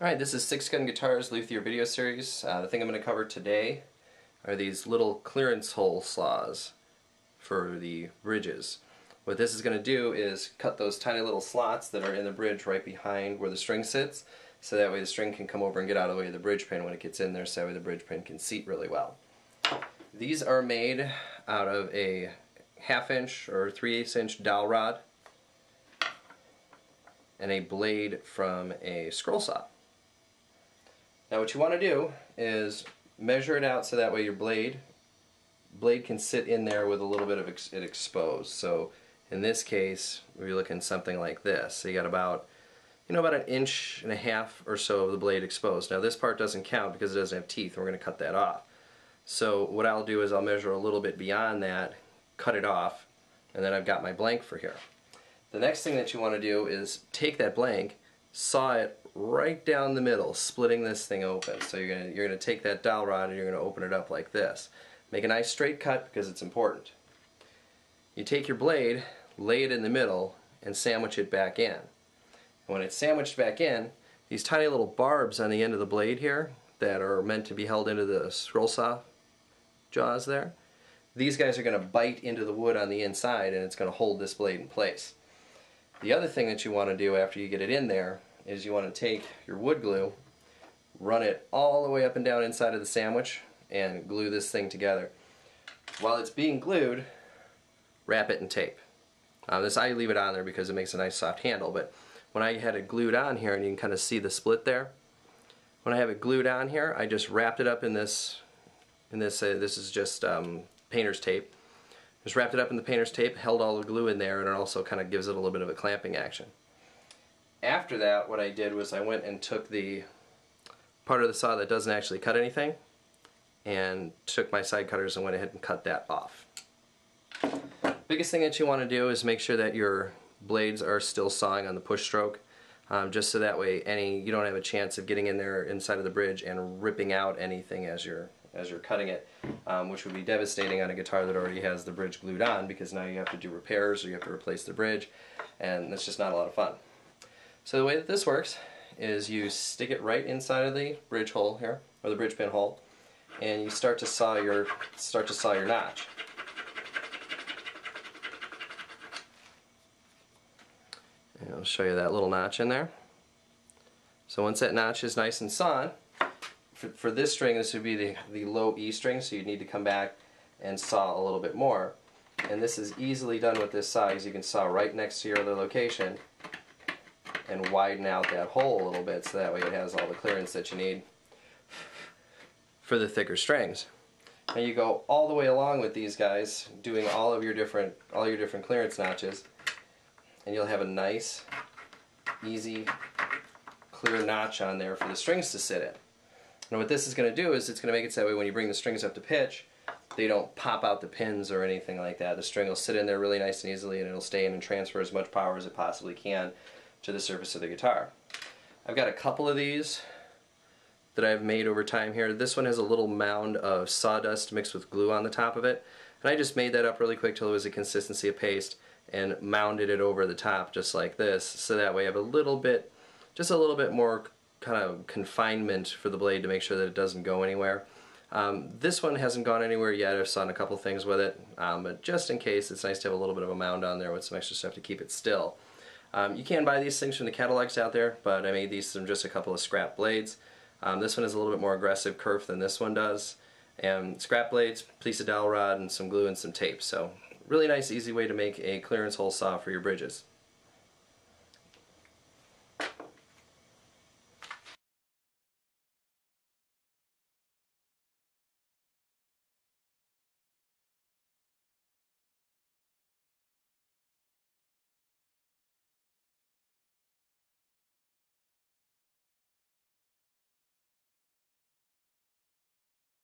Alright, this is Six Gun Guitars Luthier video series. The thing I'm going to cover today are these little clearance hole saws for the bridges. What this is going to do is cut those tiny little slots that are in the bridge right behind where the string sits, so that way the string can come over and get out of the way of the bridge pin when it gets in there, so that way the bridge pin can seat really well. These are made out of a 1/2 inch or 3/8 inch dowel rod and a blade from a scroll saw. Now what you want to do is measure it out so that way your blade can sit in there with a little bit of it exposed. So in this case we're looking something like this. So you got about about 1.5 inches or so of the blade exposed. Now this part doesn't count because it doesn't have teeth, and we're going to cut that off. So what I'll do is I'll measure a little bit beyond that, cut it off, and then I've got my blank for here. The next thing that you want to do is take that blank, saw it right down the middle, splitting this thing open. So you're gonna take that dowel rod and you're gonna open it up like this. Make a nice straight cut because it's important. You take your blade, lay it in the middle, and sandwich it back in. And when it's sandwiched back in, these tiny little barbs on the end of the blade here that are meant to be held into the scroll saw jaws there, these guys are going to bite into the wood on the inside, and it's going to hold this blade in place. The other thing that you want to do after you get it in there is you want to take your wood glue, run it all the way up and down inside of the sandwich, and glue this thing together. While it's being glued, wrap it in tape. I leave it on there because it makes a nice soft handle, but when I had it glued on here, and you can kind of see the split there, when I have it glued on here, I just wrapped it up in this this is just painter's tape. Just wrapped it up in the painter's tape, held all the glue in there, and it also kind of gives it a little bit of a clamping action. After that, what I did was I went and took the part of the saw that doesn't actually cut anything, and took my side cutters and went ahead and cut that off. Biggest thing that you want to do is make sure that your blades are still sawing on the push stroke, just so that way you don't have a chance of getting in there inside of the bridge and ripping out anything as you're cutting it, which would be devastating on a guitar that already has the bridge glued on, because now you have to do repairs or you have to replace the bridge, and it's just not a lot of fun. So the way that this works is you stick it right inside of the bridge hole here, or the bridge pin hole, and you start to saw your notch. And I'll show you that little notch in there. So once that notch is nice and sawn, for this string, this would be the low E string, so you'd need to come back and saw a little bit more. And this is easily done with this saw, because you can saw right next to your other location and widen out that hole a little bit, so that way it has all the clearance that you need for the thicker strings. Now you go all the way along with these guys, doing all your different clearance notches, and you'll have a nice, easy, clear notch on there for the strings to sit in. And what this is going to do is it's going to make it so that way when you bring the strings up to pitch, they don't pop out the pins or anything like that. The string will sit in there really nice and easily, and it'll stay in and transfer as much power as it possibly can to the surface of the guitar. I've got a couple of these that I've made over time here. This one has a little mound of sawdust mixed with glue on the top of it, and I just made that up really quick till it was a consistency of paste and mounded it over the top just like this, so that way I have just a little bit more kind of confinement for the blade to make sure that it doesn't go anywhere. This one hasn't gone anywhere yet. I've sawn a couple things with it, but just in case, it's nice to have a little bit of a mound on there with some extra stuff to keep it still. You can buy these things from the catalogs out there, but I made these from just a couple of scrap blades. This one has a little bit more aggressive kerf than this one does. And scrap blades, piece of dowel rod, and some glue and some tape. So really nice, easy way to make a clearance hole saw for your bridges.